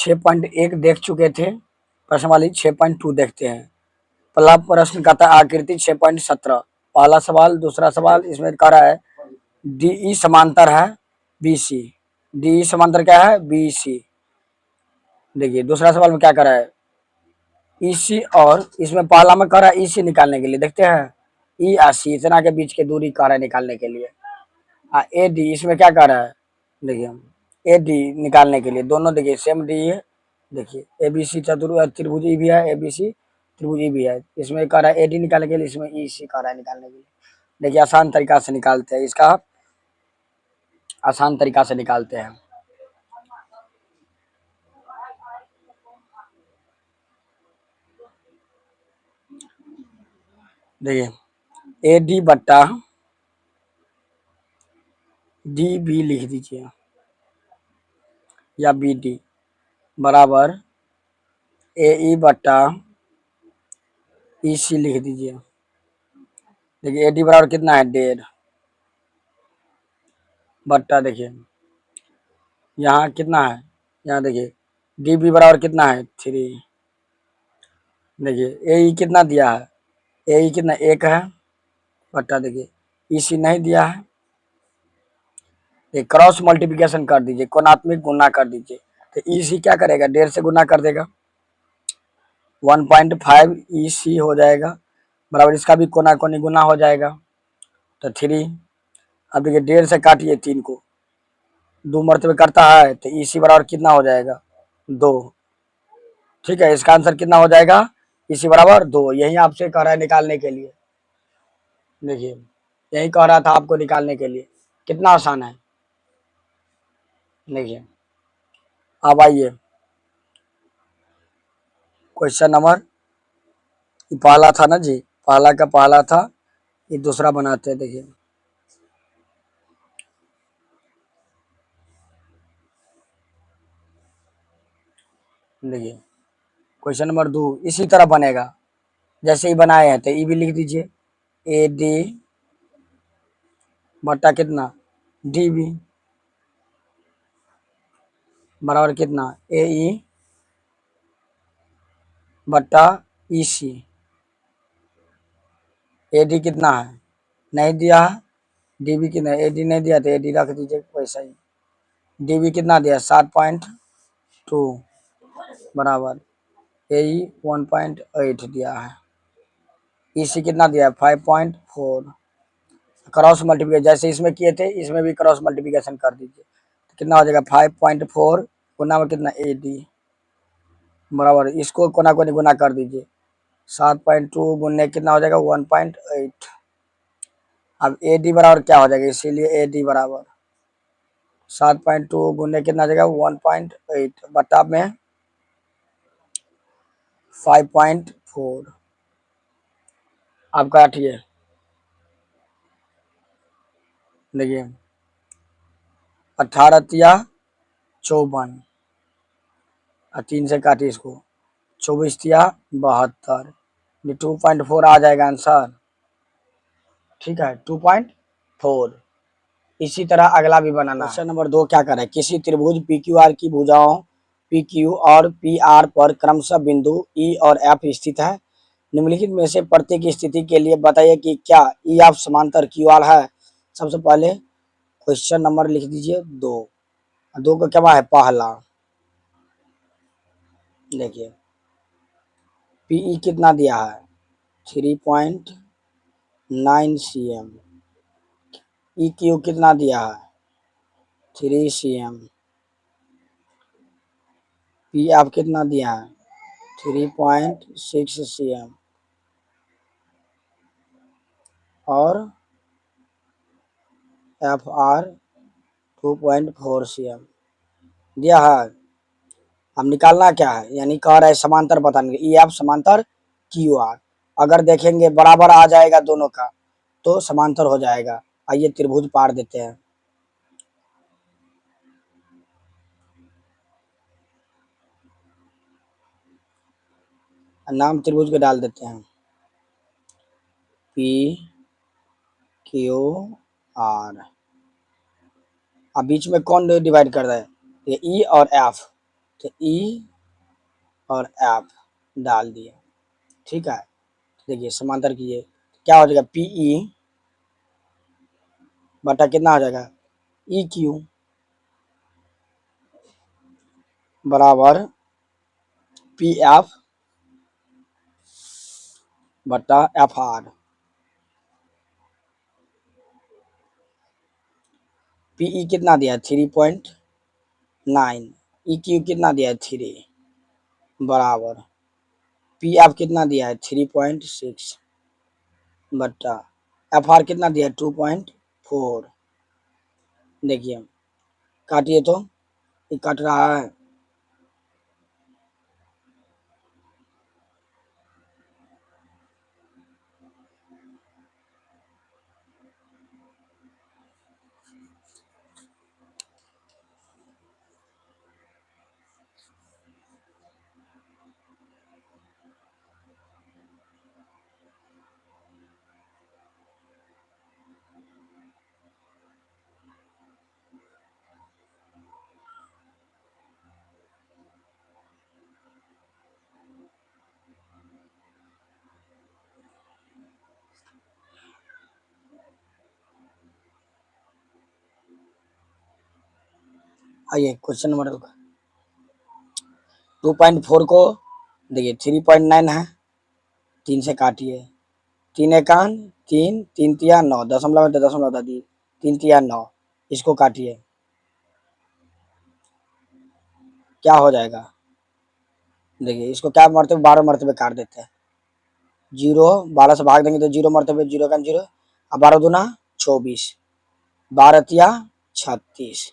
6.1 देख चुके थे, प्रश्न वाली 6.2 देखते हैं। पहला प्रश्न कहता है आकृति 6.17। पहला सवाल, दूसरा सवाल इसमें कह रहा है डीई समांतर है बीसी। डीई समांतर क्या है? बीसी। देखिए दूसरा सवाल में क्या कर रहा है, ईसी, और इसमें पहला में कह रहा है ईसी निकालने के लिए, देखते हैं ई और सी इतना के बीच के दूरी कह रहा है निकालने के लिए। ए डी इसमें क्या कह रहा है, देखिए ए डी निकालने के लिए दोनों देखिए सेम डी है। देखिए ए बी सी त्रिभुजी भी है, ए बी सी त्रिभुजी भी है। इसमें कह रहा है ए डी निकालने के लिए, इसमें ई सी कह रहा है निकालने के लिए। देखिए आसान तरीका से निकालते हैं इसका, आसान तरीका से निकालते हैं। देखिए ए डी बट्टा डी बी लिख दीजिए या बी डी बराबर ए ई बट्टा ई सी लिख दीजिए। देखिए ए डी बराबर कितना है 1.5 बट्टा देखिए यहाँ कितना है, यहाँ देखिए डी बी बराबर कितना है 3। देखिए ए ई कितना दिया है, ए ई कितना 1 है बट्टा देखिए ई सी नहीं दिया है। ये क्रॉस मल्टीप्लिकेशन कर दीजिए, कोणात्मक गुना कर दीजिए, तो ई सी क्या करेगा 1.5 से गुना कर देगा, 1.5 ई सी हो जाएगा बराबर इसका भी कोना कोनी गुना हो जाएगा तो 3। अब देखिए 1.5 से काटिए 3 को, 2 मरतबे करता है तो ई सी बराबर कितना हो जाएगा 2। ठीक है, इसका आंसर कितना हो जाएगा, ई सी बराबर 2। यही आपसे कह रहा है निकालने के लिए। देखिए यही कह रहा था आपको निकालने के लिए, कितना आसान है। देखिए अब आइए क्वेश्चन नंबर, पहला था ना जी, पहला का पहला था, ये दूसरा बनाते हैं। देखिए देखिए क्वेश्चन नंबर 2 इसी तरह बनेगा जैसे ही बनाए हैं, तो ई भी लिख दीजिए ए डी बट्टा कितना डी बी बराबर कितना ए ई बट्टा ई सी। ए डी कितना है नहीं दिया है, डी बी कितना, ए डी नहीं दिया तो ए डी रख दीजिए वैसा ही। डी बी कितना दिया 7.2 बराबर ए ई 1.8 दिया है, ई सी कितना दिया है 5.4। क्रॉस मल्टीप्लिकेशन जैसे इसमें किए थे इसमें भी क्रॉस मल्टीप्लिकेशन कर दीजिए, तो कितना हो जाएगा 5.4 गुना में कितना ए डी बराबर इसको कोना कोनी गुना कर दीजिए, 7.2 गुने कितना हो जाएगा 1.8। अब ए डी बराबर क्या हो जाएगा, इसीलिए ए डी बराबर 7.2 गुने कितना हो जाएगा 1.8 बटा में 5.4। अब काटिए देखिए 18 तिया 54 और 3 से काटिए इसको, 24 तिया 72, ये 2.4 आ जाएगा आंसर। ठीक है 2.4। इसी तरह अगला भी बनाना। क्वेश्चन नंबर 2 क्या कर रहा है, किसी त्रिभुज पी क्यू आर की भुजाओं पी क्यू और पी आर पर क्रमशः बिंदु ई और एफ स्थित है। निम्नलिखित में से प्रत्येक स्थिति के लिए बताइए कि क्या ई एफ समांतर क्यू आर है। सबसे पहले क्वेश्चन नंबर लिख दीजिए 2। 2 का क्या है पहला, देखिए पीई कितना दिया है 3.9 cm, ई क्यू कितना दिया है 3 cm, पी एफ कितना दिया है 3.6 cm और एफ आर 2.4 cm दिया है। अब निकालना क्या है, यानी कह रहा है समांतर बताने ई एफ समांतर क्यू आर। अगर देखेंगे बराबर आ जाएगा दोनों का तो समांतर हो जाएगा। आइए त्रिभुज पार देते हैं। नाम त्रिभुज के डाल देते हैं पी क्यू आर। अब बीच में कौन डिवाइड कर रहा है, ये ई और एफ, तो ई और एफ डाल दिए, ठीक है। देखिए समांतर कीजिए, क्या हो जाएगा, पी ई बटा कितना हो जाएगा, ई क्यू बराबर पी एफ बटा एफ आर। पीई कितना दिया है, 3.9। ई क्यू कितना दिया है, 3 बराबर पी एफ कितना दिया है, 3.6 बट्टा एफ आर कितना दिया है, 2.4। देखिए काटिए तो ये कट रहा है, आइए क्वेश्चन नंबर 2.4 को देखिए 3.9 है, 3 से काटिए, 3 एकान 3, 3 तिया 9, दशमलव है तो दशमलव था दी, 3 तिया 9, इसको काटिए क्या हो जाएगा, देखिए इसको क्या मरतबे 12 मरतबे काट देते हैं, 0 12 से भाग देंगे तो 0 मरतबे, 0 का 0 और 12 दूना 24, 12 तिया 36।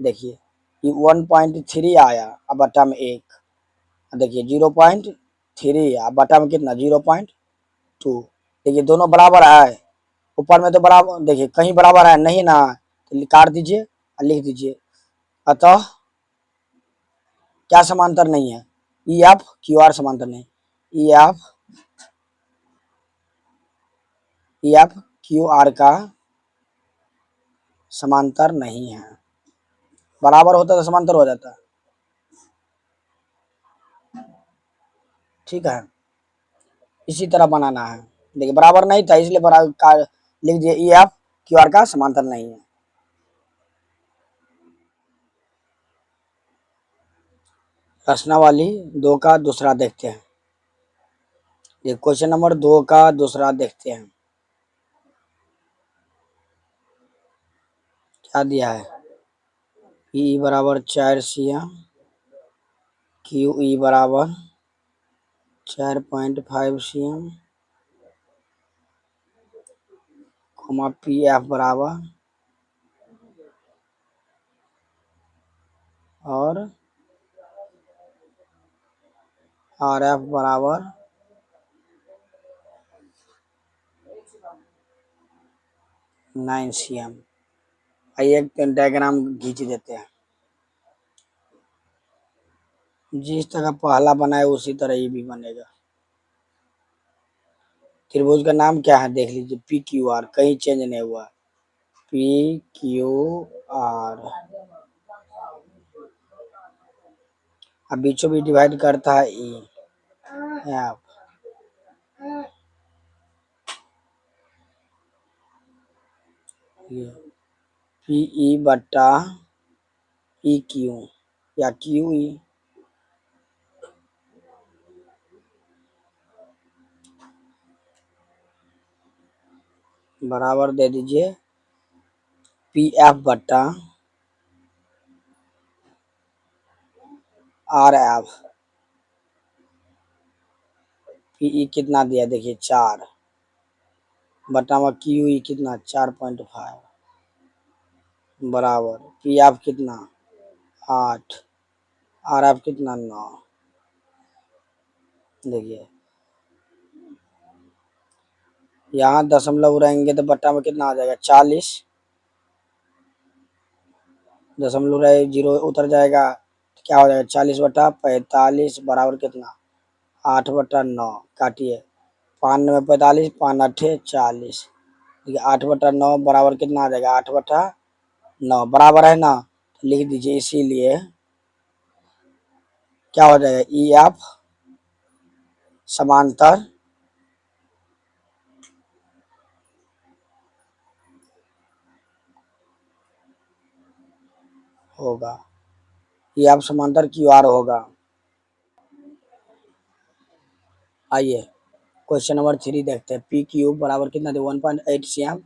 देखिए ये 1.3 आया, अब बटा में 1, देखिए 0.3 अब बटा में कितना 0.2। देखिए दोनों बराबर है, ऊपर में तो बराबर, देखिए कहीं बराबर है नहीं ना, तो काट दीजिए और लिख दीजिए। अतः क्या समांतर नहीं है, ई एफ क्यू आर समांतर नहीं, ई एफ क्यू आर का समांतर नहीं है। बराबर होता तो समांतर हो जाता, ठीक है। इसी तरह बनाना है, देखिए बराबर नहीं था इसलिए बराबर का लिख दिए, ई एफ क्यू आर का समांतर नहीं है। प्रश्नावली 2 का दूसरा देखते हैं, ये क्वेश्चन नंबर 2 का दूसरा देखते हैं, क्या दिया है, ई बराबर 4 सी एम, क्यू ई बराबर 4.5 सी एम, पी एफ बराबर और आर एफ बराबर 9 सी एम। आइए एक डायग्राम खींच देते हैं, जिस तरह पहला बनाए उसी तरह ये भी बनेगा। त्रिभुज का नाम क्या है देख लीजिए, पी क्यू आर, कहीं चेंज नहीं हुआ, पी क्यू आर। अब बीचों बीच डिवाइड करता है ई एफ, पी ई बट्टा ई क्यू या क्यू ई बराबर दे दीजिए पी एफ बट्टा आर एफ। पीई कितना दिया देखिए 4 बटा में क्यू ई कितना 4.5 बराबर पी एफ कितना 8, आर एफ कितना 9। देखिए यहाँ दशमलव रहेंगे तो बट्टा में कितना आ जाएगा 40, दशमलव रहे 0 उतर जाएगा तो क्या हो जाएगा 40/45 बराबर कितना 8/9। काटिए 5 में 45, 5 अठे 40, देखिए 8/9 बराबर कितना आ जाएगा 8/9 बराबर है ना, तो लिख दीजिए इसीलिए क्या हो जाएगा, ई एफ समांतर होगा, ई एफ समांतर क्यू आर होगा। आइए क्वेश्चन नंबर 3 देखते हैं। पी क्यूब बराबर कितना दे 1.8 सी एम,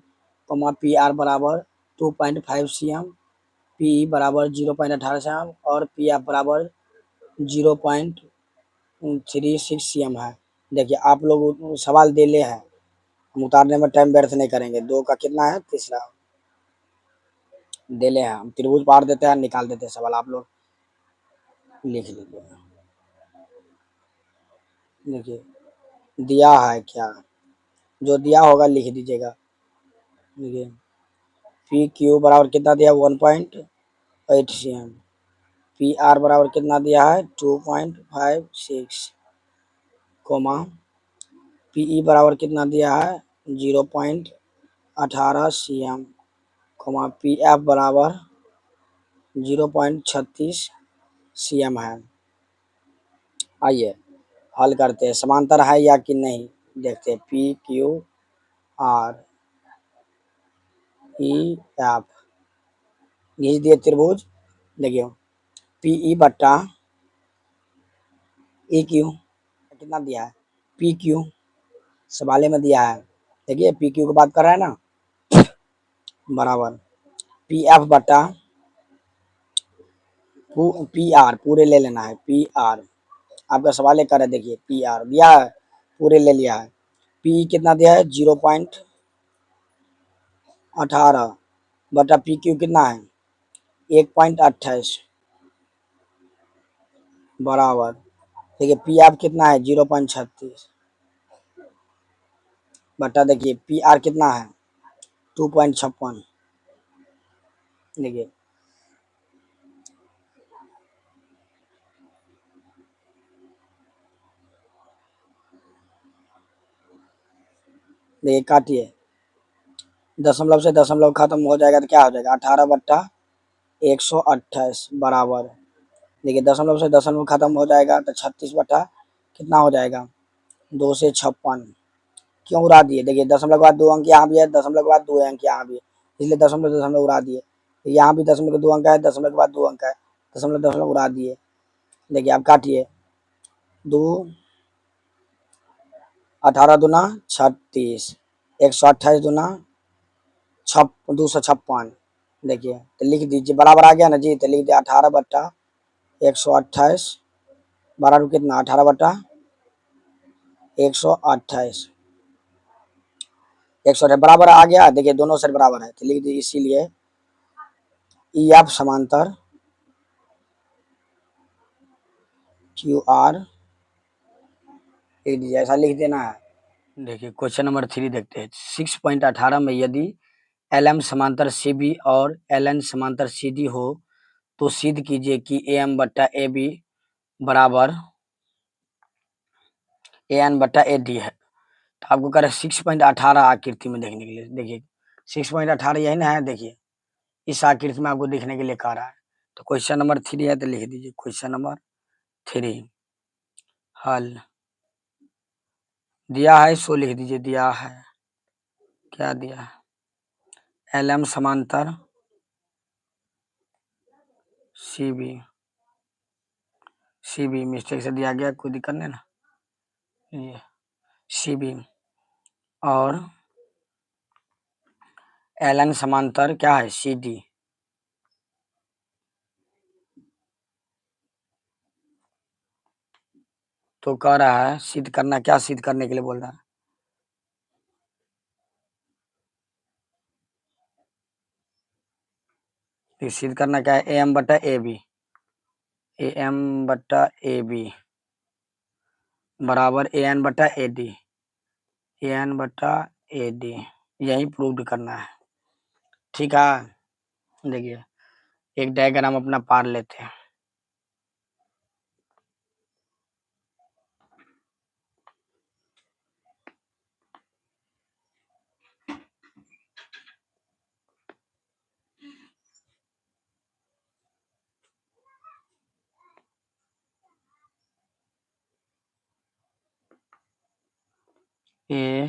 पी आर बराबर 2.5 सी एम, पी बराबर 0.18 सी एम और पी एफ बराबर 0.36 सी एम है। देखिए आप लोग सवाल दे ले हैं, हम उतारने में टाइम व्यर्थ नहीं करेंगे। दो का कितना है, तीसरा दे ले हैं, हम त्रिभुज पार देते हैं, निकाल देते हैं सवाल। आप लोग लिख लीजिए। देखिए दिया है क्या, जो दिया होगा लिख दीजिएगा। देखिए पी क्यू बराबर कितना दिया 1.8 सी एम, पी आर बराबर कितना दिया है 2.56, कोमा पीई बराबर कितना दिया है 0.18 C M, comma P F बराबर 0.36 सी एम है। आइए हल करते हैं, समांतर है या कि नहीं देखते हैं। P Q R E F खींच दिए त्रिभुज। देखिए पीई बट्टा ई क्यू कितना दिया है, पी क्यू सवाले में दिया है। देखिए पी क्यू की बात कर रहा है ना, बराबर पी एफ बटा पी आर, पूरे ले लेना है। पी आर आपका सवाल है कर रहे, देखिए पी आर दिया है, पूरे ले लिया है। पी कितना दिया है 0.18 बटा पी क्यू कितना है 1.28 बराबर। देखिए पी एफ कितना है 0.36 बटा देखिए पी आर कितना है 2.56। देखिए देखिए काटिए, दशमलव से दशमलव खत्म हो जाएगा तो क्या हो जाएगा 18 बट्टा 128 बराबर। देखिए दशमलव से दशमलव खत्म हो जाएगा तो 36 बटा कितना हो जाएगा 256। क्यों उड़ा दिए, देखिए दशमलव के बाद 2 अंक यहाँ भी है, दशमलव के बाद 2 अंक यहाँ भी है, इसलिए दशमलव दशमलव उड़ा दिए। यहाँ भी दशमलव के 2 अंक है, दशमलव के बाद 2 अंक है, दशमलव दशमलव उड़ा दिए। देखिए आप काटिए, 2 18 दूना 36, 128 दूना 256। देखिए तो लिख दीजिए, बराबर आ गया ना जी, तो लिख दिया 18 बट्टा 128 बराबर कितना 18 बट्टा 128, 128 बराबर आ गया। देखिए दोनों साइड बराबर है तो लिख दीजिए, इसीलिए ई एफ समांतर क्यू आर लिख दीजिए, ऐसा लिख देना है। देखिए क्वेश्चन नंबर 3 देखते हैं। 6.18 में यदि एल एम समांतर सी बी और एल एन समांतर सी डी हो तो सिद्ध कीजिए कि ए एम बट्टा ए बी बराबर ए एन बट्टा ए डी है। तो आपको कह रहे 6.18 आकृति में देखने के लिए। देखिए 6.18 यही ना है, देखिए इस आकृति में आपको देखने के लिए कह रहा है। तो क्वेश्चन नंबर 3 है तो लिख दीजिए क्वेश्चन नंबर 3 हल। दिया है सो लिख दीजिए, दिया है क्या दिया है, एल एम समांतर C B, C B mistake से दिया गया, कोई दिक्कत नहीं ना, ये सी बी और एल एन समांतर क्या है सी डी। तो कह रहा है सिद्ध करना, क्या सिद्ध करने के लिए बोल रहा है, सिद्ध करना क्या है, ए एम बटा ए बी, ए एम बटा ए बी बराबर ए एन बटा ए डी, ए एन बटा ए डी, यही प्रूव करना है। ठीक है, देखिए एक डायग्राम अपना पार लेते हैं। A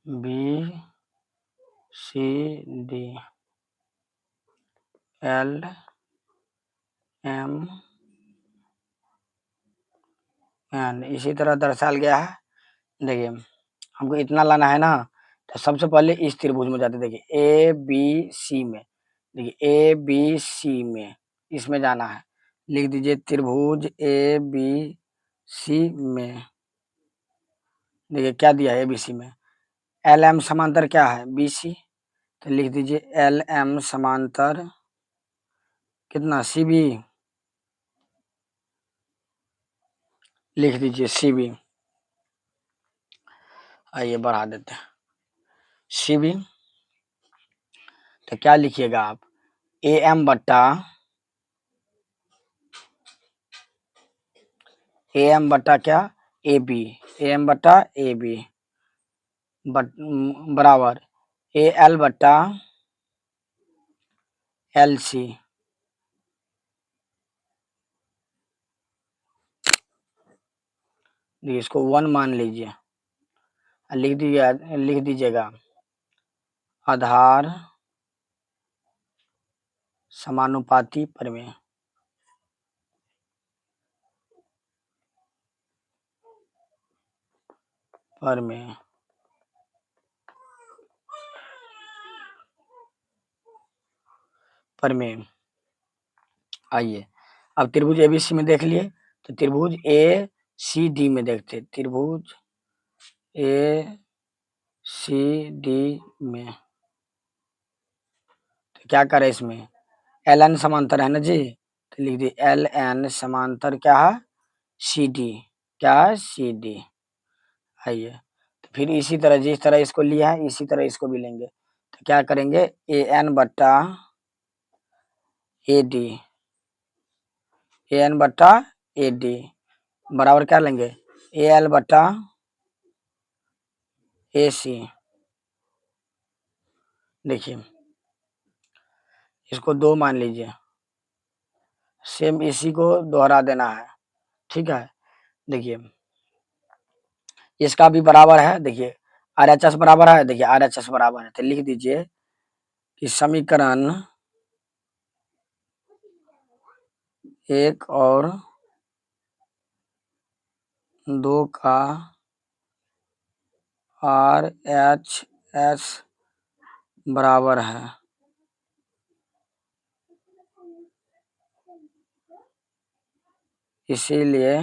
B C D L M N इसी तरह दर्शाया गया है। देखिए हमको इतना लाना है ना, तो सबसे पहले इस त्रिभुज में जाते, देखिए ए बी सी में, देखिए ए बी सी में इसमें जाना है। लिख दीजिए त्रिभुज ए बी सी में। देखिए क्या दिया है ए बी सी में, एल एम समांतर क्या है बी सी, तो लिख दीजिए एल एम समांतर कितना सी बी, लिख दीजिए सी बी। आइए बढ़ा देते हैं सी बी, तो क्या लिखिएगा आप, ए एम बट्टा ए एम बट्टा क्या ए बी, ए एम बट्टा ए बी बराबर ए एल बट्टा एल सी। इसको 1 मान लीजिए, लिख दीजिएगा आधार समानुपाती प्रमेय। प्रमेय आइए अब त्रिभुज एबीसी में देख लिए, तो त्रिभुज ए सी डी में देखते, त्रिभुज ए सी डी में तो क्या करे इसमें, एल एन समांतर है ना जी, तो लिख दी एल एन समांतर क्या है सी डी, क्या है सी डी। आइए तो फिर इसी तरह जिस तरह इसको लिया है इसी तरह इसको भी लेंगे, तो क्या करेंगे ए एन बट्टा ए डी, ए एन बट्टा ए डी बराबर क्या लेंगे ए एल बट्टा ए सी। देखिए इसको 2 मान लीजिए, सेम इसी को दोहरा देना है, ठीक है। देखिए इसका भी बराबर है, देखिए आर एच एस बराबर है, देखिए आर एच एस बराबर है, तो लिख दीजिए कि समीकरण 1 और 2 का आर एच एस बराबर है, इसीलिए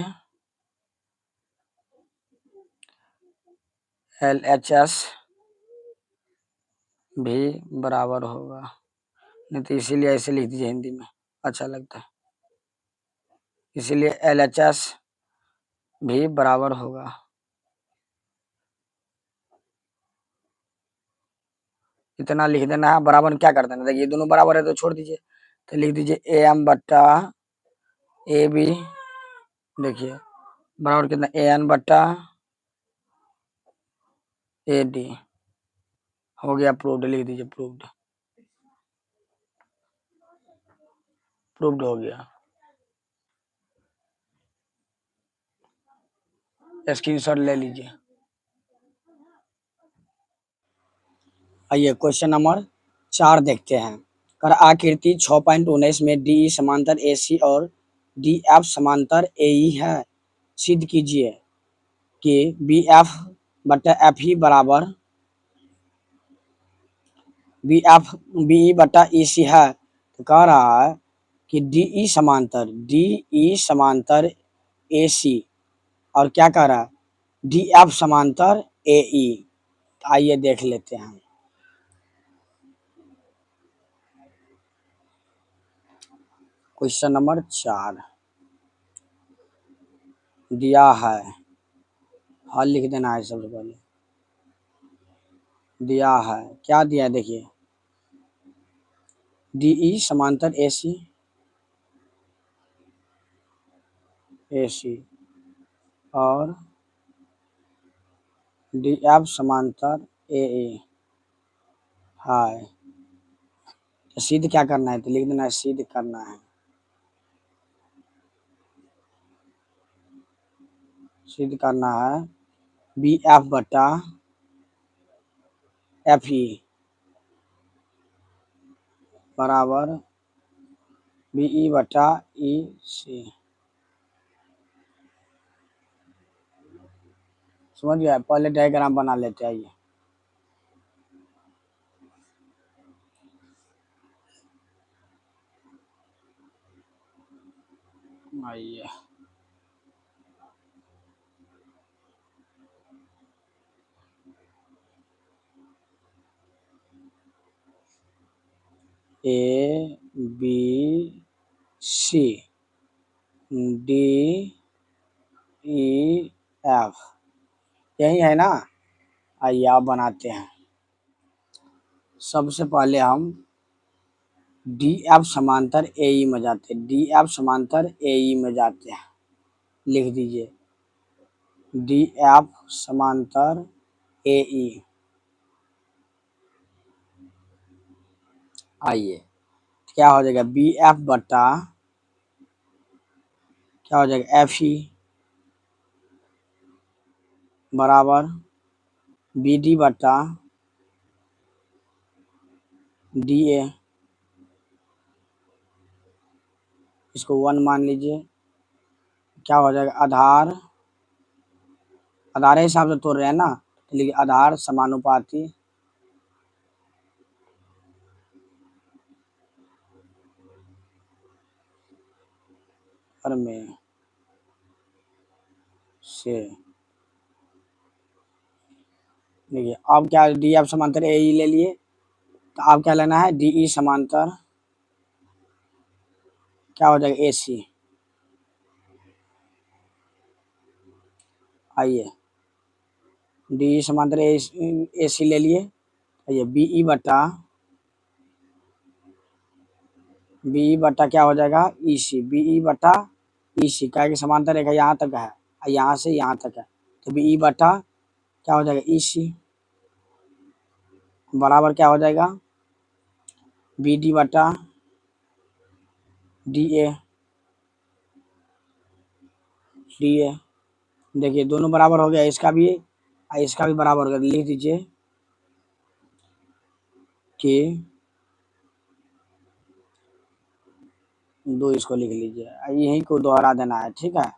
एल एच एस भी बराबर होगा। नहीं तो इसीलिए ऐसे लिख दीजिए हिंदी में, अच्छा लगता है, इसीलिए एल एच एस भी बराबर होगा। इतना लिख देना है, बराबर क्या कर देना, देखिए दोनों बराबर है तो छोड़ दीजिए, तो लिख दीजिए ए एम बट्टा ए बी, देखिए बराबर कितना ए एन बट्टा ए डी, हो गया प्रूव्ड, लिख दीजिए प्रूव्ड, प्रूव्ड हो गया। स्क्रीनशॉट ले लीजिए। आइए क्वेश्चन नंबर 4 देखते हैं। कर आकृति 6.19 में डी समांतर ए सी और डी एफ समांतर ए ई है। सिद्ध कीजिए कि बी एफ बटा एफ ही बराबर बी एफ बी ई बटा ई सी है। तो कह रहा है कि डी ई समांतर ए सी और क्या कह रहा है डी एफ समांतर ए ई। आइए देख लेते हैं। क्वेश्चन नंबर 4 दिया है, हल लिख देना है सबसे पहले। दिया है क्या दिया है, देखिए डी ई समांतर ए सी और डी एफ समांतर ए ई है। तो सिद्ध क्या करना है, तो लिख देना है सिद्ध करना है, सिद्ध करना है बी एफ बटा एफ ई बराबर बी ई बटा ई सी। समझ गया? पहले डायग्राम बना लेते हैं। आइए A B C D E F, यही है ना? आइए आप बनाते हैं। सबसे पहले हम डी एफ समांतर ए ई में जाते हैं। डी एफ समांतर ए ई में जाते हैं। लिख दीजिए डी एफ समांतर ए ई। आइए क्या हो जाएगा? बी एफ बटा क्या हो जाएगा? एफ ई बराबर बी डी बटा डी ए। इसको 1 मान लीजिए। क्या हो जाएगा? आधार आधार हिसाब से तोड़ रहे हैं ना, लेकिन आधार समानुपाती और में से। देखिए अब क्या, डी एफ समांतर ए ई ले लिए, तो अब क्या लेना है? डी ई समांतर क्या हो जाएगा? ए सी। आइए डी ई समांतर ए सी ले लिए। आइए बी ई बटा क्या हो जाएगा? ई सी। बी ई बटा ई सी, क्या कि समांतर रेखा यहाँ तक है, यहाँ से यहाँ तक है, तो बी ई बटा क्या हो जाएगा? ई सी बराबर क्या हो जाएगा? बी डी बटा डी ए। डी ए देखिए दोनों बराबर हो गया, इसका भी इसका भी बराबर हो गया। लिख दीजिए कि दो, इसको लिख लीजिए, यही को दोहरा देना है। ठीक है,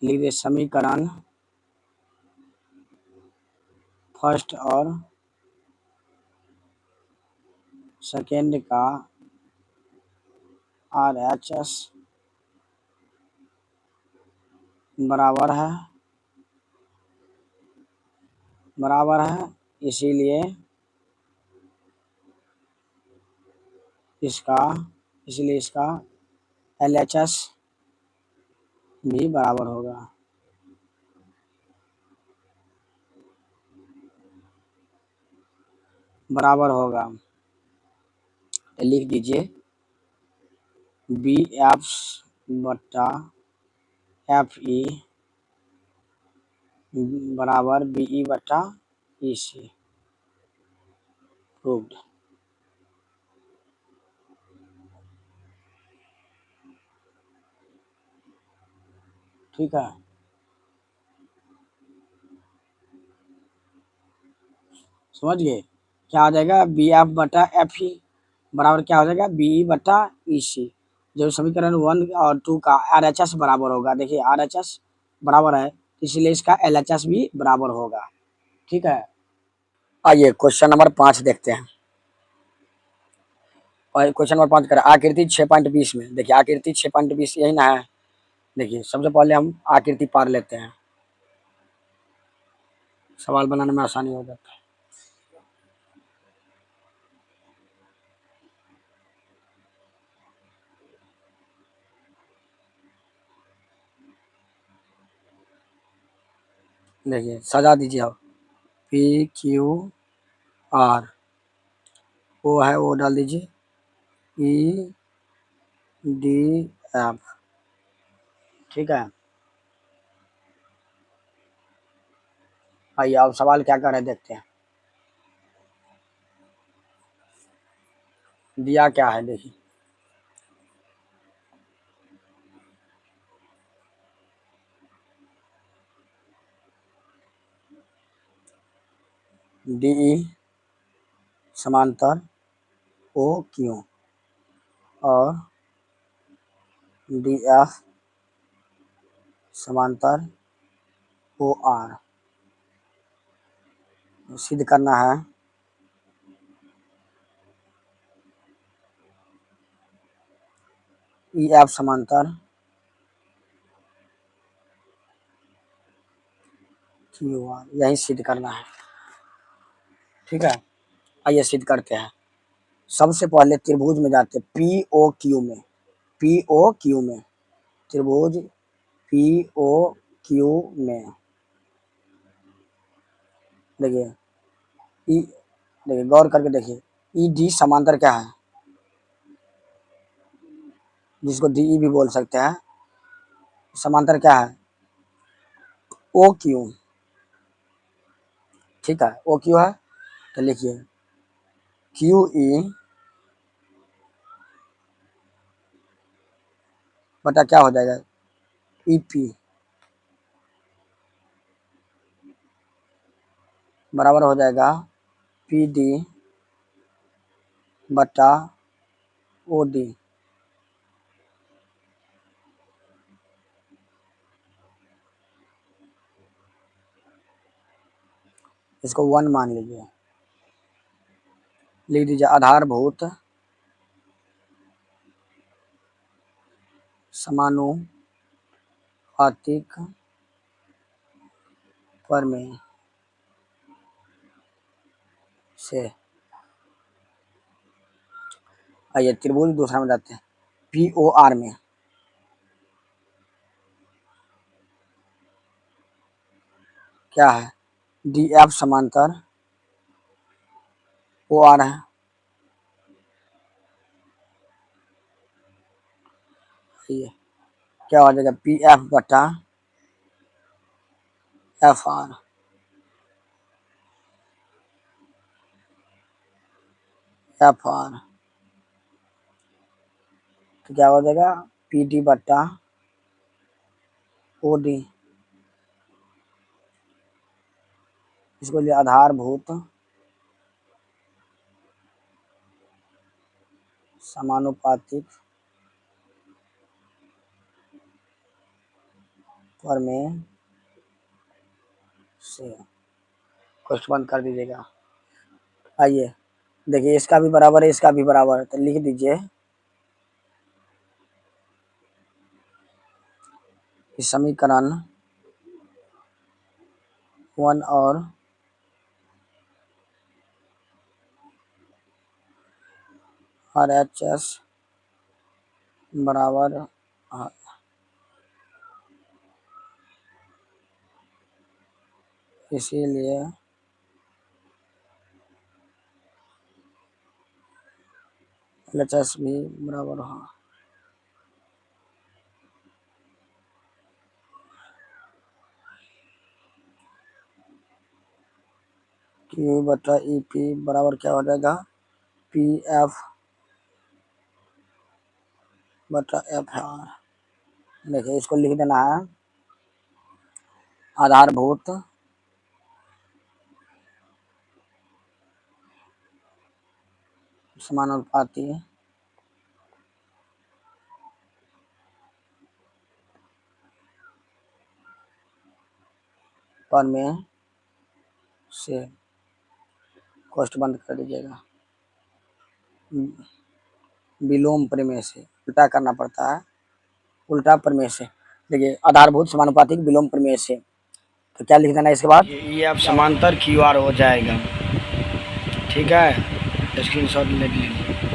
लिख दीजिए समीकरण फर्स्ट और सेकेंड का आर एच एस बराबर है, इसीलिए इसका एल एच एस भी बराबर होगा। तो लिख दीजिए बी एफ बटा एफ ई बराबर बी ई बटा ई सी। प्रूव्ड। ठीक है, समझ गए? क्या हो जाएगा? बी एफ बटा एफ ई बराबर क्या हो जाएगा? बी ई बटा ई सी। जब समीकरण 1 और 2 का आर एच एस बराबर होगा, देखिए आर एच एस बराबर है, इसलिए इसका एल एच एस भी बराबर होगा। ठीक है, आइए क्वेश्चन नंबर 5 देखते हैं। और क्वेश्चन नंबर 5 करें आकृति 6.20 में। देखिए आकृति 6.20 यही ना है। देखिए सबसे पहले हम आकृति पार लेते हैं, सवाल बनाने में आसानी हो जाता है। देखिए सजा दीजिए आप, पी क्यू आर, ओ है वो डाल दीजिए, ई डी एफ। ठीक है, आइए अब सवाल क्या कर रहे हैं देखते हैं। दिया क्या है देखिए, डी ई समांतर ओ क्यू और डी एफ समांतर ओ आर सिद्ध करना है। ई एफ समांतर क्यू आर, यही सिद्ध करना है। ठीक है, आइए सिद्ध करते हैं। सबसे पहले त्रिभुज में जाते हैं, पी ओ क्यू में, पी ओ क्यू में, त्रिभुज पी ओ क्यू में देखिए ई, देखिए गौर करके देखिए, ई डी समांतर क्या है, जिसको डी ई भी बोल सकते हैं, समांतर क्या है, ओ क्यू। ठीक है, ओ क्यू है, तो लिखिए क्यू ई बटा क्या हो जाएगा, ई पी बराबर हो जाएगा पी डी बटा ओ डी। इसको 1 मान लीजिए, लिख दीजिए आधारभूत समानुपातिक प्रमेय से। आइए त्रिभुज दूसरा में जाते हैं, पी ओ आर में क्या है, डी एफ समांतर ओ आर है। ये क्या हो जाएगा, पी एफ बटा एफ आर, एफ आर तो क्या हो जाएगा, पी डी बटा ओ डी। इसको लिए आधारभूत समानुपातिक प्रमेय से, क्वेश्चन बंद कर दीजिएगा। आइए देखिए, इसका भी बराबर है, इसका भी बराबर है, तो लिख दीजिए इस समीकरण 1 और आर एच एस बराबर है। इसीलिए एच एस भी बराबर है। क्यू बटा ई पी बराबर क्या हो जाएगा, पी एफ बटा एफ आर। देखिए इसको लिख देना है आधारभूत समानुपाती प्रमेय से, क्वेश्चन बंद कर दीजिएगा। विलोम प्रमेय से, उल्टा करना पड़ता है, उल्टा प्रमेय से। देखिए आधारभूत समानुपातिक विलोम प्रमेय से, तो क्या लिख देना इसके बाद, ये अब समांतर क्यू आर हो जाएगा। ठीक है, स्क्रीनशॉट ले लीजिए।